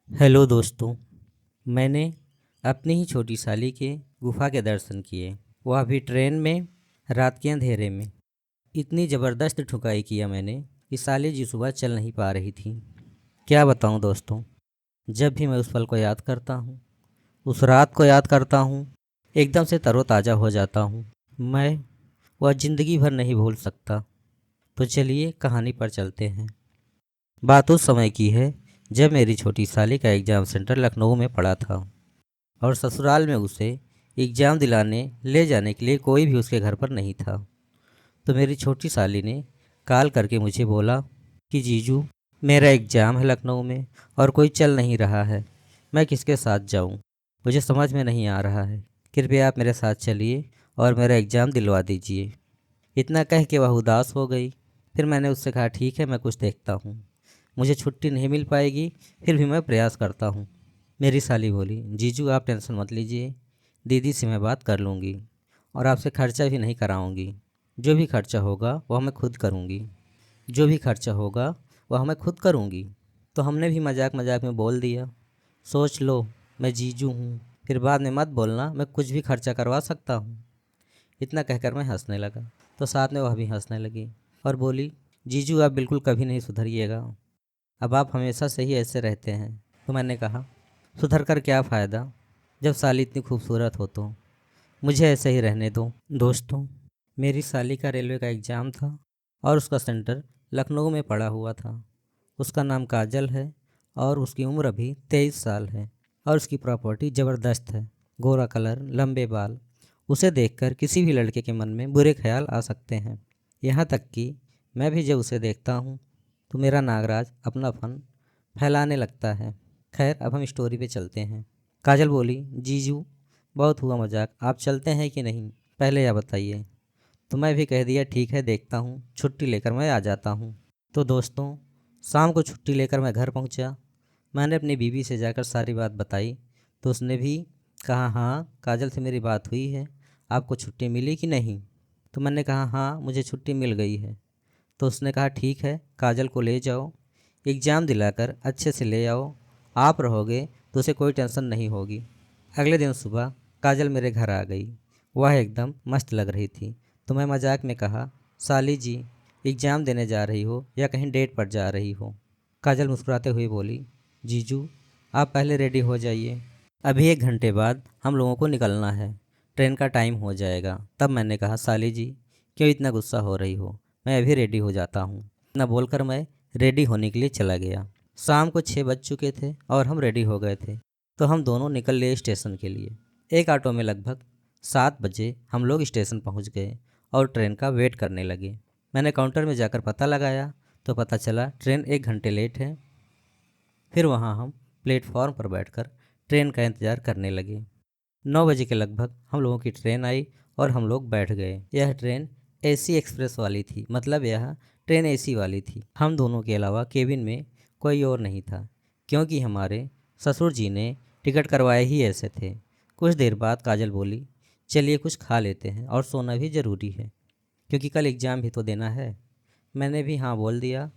Hello दोस्तों। मैंने अपनी ही छोटी साली के गुफा के दर्शन किए, वह भी ट्रेन में, रात के अंधेरे में। इतनी ज़बरदस्त ठुकाई किया मैंने कि साली जी सुबह चल नहीं पा रही थी। क्या बताऊं दोस्तों, जब भी मैं उस पल को याद करता हूँ, उस रात को याद करता हूँ, एकदम से तरोताज़ा हो जाता हूँ। मैं वह ज़िंदगी भर नहीं भूल सकता। तो चलिए कहानी पर चलते हैं। बात उस समय की है जब मेरी छोटी साली का एग्ज़ाम सेंटर लखनऊ में पड़ा था और ससुराल में उसे एग्ज़ाम दिलाने ले जाने के लिए कोई भी उसके घर पर नहीं था। तो मेरी छोटी साली ने कॉल करके मुझे बोला कि जीजू, मेरा एग्ज़ाम है लखनऊ में और कोई चल नहीं रहा है, मैं किसके साथ जाऊं? मुझे समझ में नहीं आ रहा है, कृपया आप मेरे साथ चलिए और मेरा एग्ज़ाम दिलवा दीजिए। इतना कह के वह उदास हो गई। फिर मैंने उससे कहा, ठीक है, मैं कुछ देखता हूँ, मुझे छुट्टी नहीं मिल पाएगी, फिर भी मैं प्रयास करता हूँ। मेरी साली बोली, जीजू आप टेंशन मत लीजिए, दीदी से मैं बात कर लूँगी और आपसे खर्चा भी नहीं कराऊँगी। जो भी खर्चा होगा वह मैं खुद करूँगी, जो भी खर्चा होगा वह मैं खुद करूँगी। तो हमने भी मजाक मजाक में बोल दिया, सोच लो, मैं जीजू हूँ, फिर बाद में मत बोलना मैं कुछ भी खर्चा करवा सकता हूँ। इतना कहकर मैं हंसने लगा, तो साथ में वह भी हंसने लगी और बोली, जीजू आप बिल्कुल कभी नहीं सुधरिएगा, अब आप हमेशा से ही ऐसे रहते हैं। तो मैंने कहा, सुधर कर क्या फ़ायदा, जब साली इतनी खूबसूरत हो तो मुझे ऐसे ही रहने दो। दोस्तों, मेरी साली का रेलवे का एग्ज़ाम था और उसका सेंटर लखनऊ में पड़ा हुआ था। उसका नाम काजल है और उसकी उम्र अभी 23 साल है और उसकी प्रॉपर्टी ज़बरदस्त है, गोरा कलर, लंबे बाल। उसे देखकर किसी भी लड़के के मन में बुरे ख्याल आ सकते हैं। यहाँ तक कि मैं भी जब उसे देखता हूँ तो मेरा नागराज अपना फन फैलाने लगता है। खैर, अब हम स्टोरी पे चलते हैं। काजल बोली, जीजू बहुत हुआ मजाक, आप चलते हैं कि नहीं, पहले यह बताइए। तो मैं भी कह दिया, ठीक है, देखता हूँ, छुट्टी लेकर मैं आ जाता हूँ। तो दोस्तों, शाम को छुट्टी लेकर मैं घर पहुँचा। मैंने अपनी बीवी से जाकर सारी बात बताई, तो उसने भी कहा, हाँ काजल से मेरी बात हुई है, आपको छुट्टी मिली कि नहीं? तो मैंने कहा, हाँ मुझे छुट्टी मिल गई है। तो उसने कहा, ठीक है, काजल को ले जाओ, एग्ज़ाम दिलाकर अच्छे से ले आओ, आप रहोगे तो उसे कोई टेंशन नहीं होगी। अगले दिन सुबह काजल मेरे घर आ गई। वह एकदम मस्त लग रही थी। तो मैं मजाक में कहा, साली जी, एग्ज़ाम देने जा रही हो या कहीं डेट पर जा रही हो? काजल मुस्कुराते हुए बोली, जीजू आप पहले रेडी हो जाइए, अभी 1 घंटे बाद हम लोगों को निकलना है, ट्रेन का टाइम हो जाएगा। तब मैंने कहा, साली जी क्यों इतना गुस्सा हो रही हो, मैं अभी रेडी हो जाता हूँ। इतना बोलकर मैं रेडी होने के लिए चला गया। शाम को 6 बज चुके थे और हम रेडी हो गए थे। तो हम दोनों निकल लिए स्टेशन के लिए। एक ऑटो में लगभग 7 बजे हम लोग स्टेशन पहुंच गए और ट्रेन का वेट करने लगे। मैंने काउंटर में जाकर पता लगाया तो पता चला ट्रेन 1 घंटे लेट है। फिर वहां हम प्लेटफॉर्म पर बैठकर ट्रेन का इंतज़ार करने लगे। 9 बजे के लगभग हम लोगों की ट्रेन आई और हम लोग बैठ गए। यह ट्रेन एसी एक्सप्रेस वाली थी, मतलब यह ट्रेन एसी वाली थी। हम दोनों के अलावा केबिन में कोई और नहीं था, क्योंकि हमारे ससुर जी ने टिकट करवाए ही ऐसे थे। कुछ देर बाद काजल बोली, चलिए कुछ खा लेते हैं और सोना भी ज़रूरी है, क्योंकि कल एग्ज़ाम भी तो देना है। मैंने भी हाँ बोल दिया।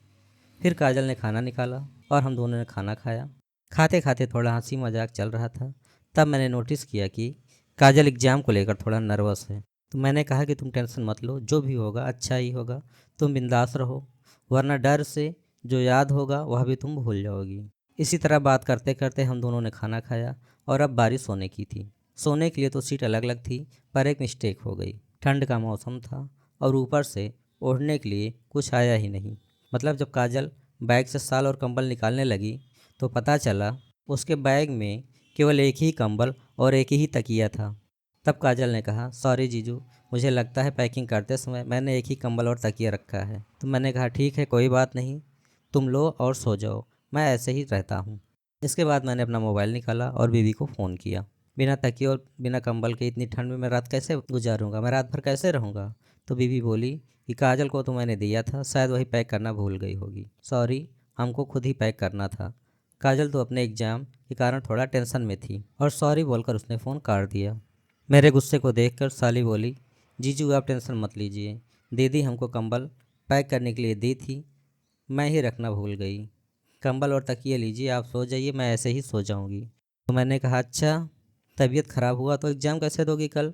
फिर काजल ने खाना निकाला और हम दोनों ने खाना खाया। खाते खाते थोड़ा हंसी मजाक चल रहा था। तब मैंने नोटिस किया कि काजल एग्ज़ाम को लेकर थोड़ा नर्वस है। तो मैंने कहा कि तुम टेंशन मत लो, जो भी होगा अच्छा ही होगा, तुम बिंदास रहो, वरना डर से जो याद होगा वह भी तुम भूल जाओगी। इसी तरह बात करते करते हम दोनों ने खाना खाया और अब बारिश होने की थी। सोने के लिए तो सीट अलग अलग थी, पर एक मिस्टेक हो गई। ठंड का मौसम था और ऊपर से ओढ़ने के लिए कुछ आया ही नहीं। मतलब जब काजल बैग से शाल और कंबल निकालने लगी तो पता चला उसके बैग में केवल एक ही कंबल और एक ही तकिया था। तब काजल ने कहा, सॉरी जीजू, मुझे लगता है पैकिंग करते समय मैंने एक ही कंबल और तकिया रखा है। तो मैंने कहा, ठीक है, कोई बात नहीं, तुम लो और सो जाओ, मैं ऐसे ही रहता हूँ। इसके बाद मैंने अपना मोबाइल निकाला और बीवी को फ़ोन किया। बिना तकिए और बिना कंबल के इतनी ठंड में मैं रात कैसे गुजारूंगा, मैं रात भर कैसे रहूँगा? तो बीवी बोली कि काजल को तो मैंने दिया था, शायद वही पैक करना भूल गई होगी। सॉरी, हमको खुद ही पैक करना था। काजल तो अपने एग्ज़ाम के कारण थोड़ा टेंशन में थी और सॉरी बोलकर उसने फ़ोन काट दिया। मेरे गुस्से को देखकर साली बोली, जीजू आप टेंशन मत लीजिए, दीदी हमको कंबल पैक करने के लिए दी थी, मैं ही रखना भूल गई। कंबल और तकिए लीजिए, आप सो जाइए, मैं ऐसे ही सो जाऊंगी। तो मैंने कहा अच्छा, तबीयत ख़राब हुआ तो एग्ज़ाम कैसे दोगी कल?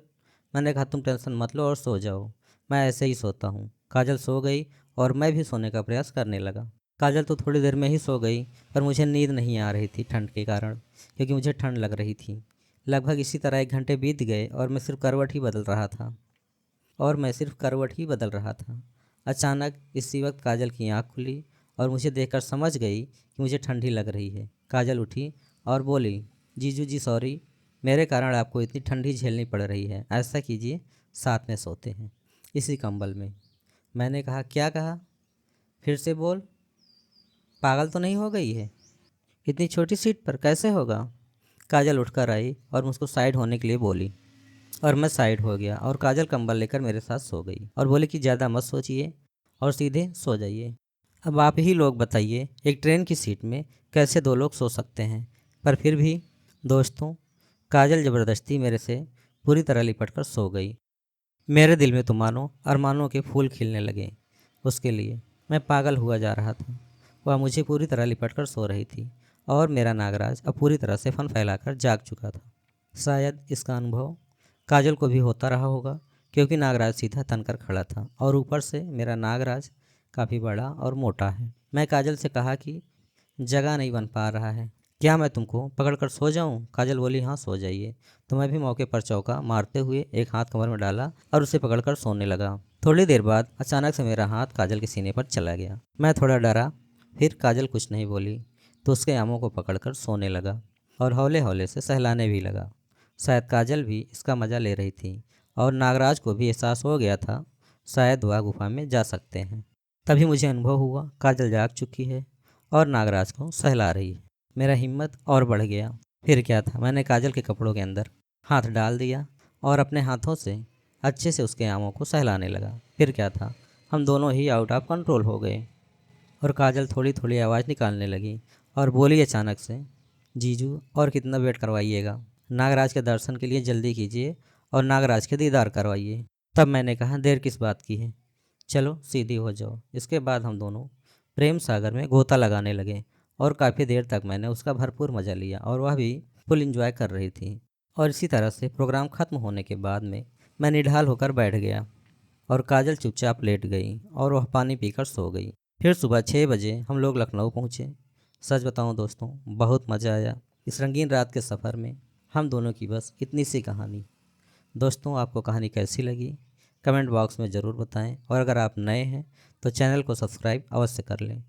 मैंने कहा तुम टेंशन मत लो और सो जाओ, मैं ऐसे ही सोता हूँ। काजल सो गई और मैं भी सोने का प्रयास करने लगा। काजल तो थोड़ी देर में ही सो गई, पर मुझे नींद नहीं आ रही थी ठंड के कारण, क्योंकि मुझे ठंड लग रही थी। लगभग इसी तरह 1 घंटे बीत गए और मैं सिर्फ करवट ही बदल रहा था। अचानक इसी वक्त काजल की आँख खुली और मुझे देखकर समझ गई कि मुझे ठंडी लग रही है। काजल उठी और बोली, जीजू जी सॉरी, मेरे कारण आपको इतनी ठंडी झेलनी पड़ रही है। ऐसा कीजिए, साथ में सोते हैं इसी कंबल में। मैंने कहा क्या कहा? फिर से बोल, पागल तो नहीं हो गई है? इतनी छोटी सीट पर कैसे होगा? काजल उठकर आई और मुझको साइड होने के लिए बोली और मैं साइड हो गया और काजल कंबल लेकर मेरे साथ सो गई और बोले कि ज़्यादा मत सोचिए और सीधे सो जाइए। अब आप ही लोग बताइए, एक ट्रेन की सीट में कैसे 2 लोग सो सकते हैं? पर फिर भी दोस्तों, काजल ज़बरदस्ती मेरे से पूरी तरह लिपट कर सो गई। मेरे दिल में तो मानो अरमानों के फूल खिलने लगे उसके लिए। मैं पागल हुआ जा रहा था। वह मुझे पूरी तरह लिपट कर सो रही थी और मेरा नागराज अब पूरी तरह से फन फैलाकर जाग चुका था। शायद इसका अनुभव काजल को भी होता रहा होगा, क्योंकि नागराज सीधा तनकर खड़ा था और ऊपर से मेरा नागराज काफ़ी बड़ा और मोटा है। मैं काजल से कहा कि जगह नहीं बन पा रहा है, क्या मैं तुमको पकड़कर सो जाऊं? काजल बोली हाँ सो जाइए। तो मैं भी मौके पर चौका मारते हुए एक हाथ कमर में डाला और उसे पकड़कर सोने लगा। थोड़ी देर बाद अचानक से मेरा हाथ काजल के सीने पर चला गया। मैं थोड़ा डरा, फिर काजल कुछ नहीं बोली तो उसके आमों को पकड़कर सोने लगा और हौले हौले से सहलाने भी लगा। शायद काजल भी इसका मज़ा ले रही थी और नागराज को भी एहसास हो गया था शायद वह गुफा में जा सकते हैं। तभी मुझे अनुभव हुआ काजल जाग चुकी है और नागराज को सहला रही है। मेरा हिम्मत और बढ़ गया। फिर क्या था, मैंने काजल के कपड़ों के अंदर हाथ डाल दिया और अपने हाथों से अच्छे से उसके आमों को सहलाने लगा। फिर क्या था, हम दोनों ही आउट ऑफ कंट्रोल हो गए और काजल थोड़ी थोड़ी आवाज़ निकालने लगी और बोली अचानक से, जीजू और कितना वेट करवाइएगा? नागराज के दर्शन के लिए जल्दी कीजिए और नागराज के दीदार करवाइए। तब मैंने कहा देर किस बात की है, चलो सीधी हो जाओ। इसके बाद हम दोनों प्रेम सागर में गोता लगाने लगे और काफ़ी देर तक मैंने उसका भरपूर मज़ा लिया और वह भी फुल एंजॉय कर रही थी। और इसी तरह से प्रोग्राम ख़त्म होने के बाद में मैं निढाल होकर बैठ गया और काजल चुपचाप लेट गई और वह पानी पीकर सो गई। फिर सुबह 6 बजे हम लोग लखनऊ पहुँचे। सच बताऊँ दोस्तों, बहुत मज़ा आया इस रंगीन रात के सफ़र में। हम दोनों की बस इतनी सी कहानी। दोस्तों, आपको कहानी कैसी लगी कमेंट बॉक्स में ज़रूर बताएं और अगर आप नए हैं तो चैनल को सब्सक्राइब अवश्य कर लें।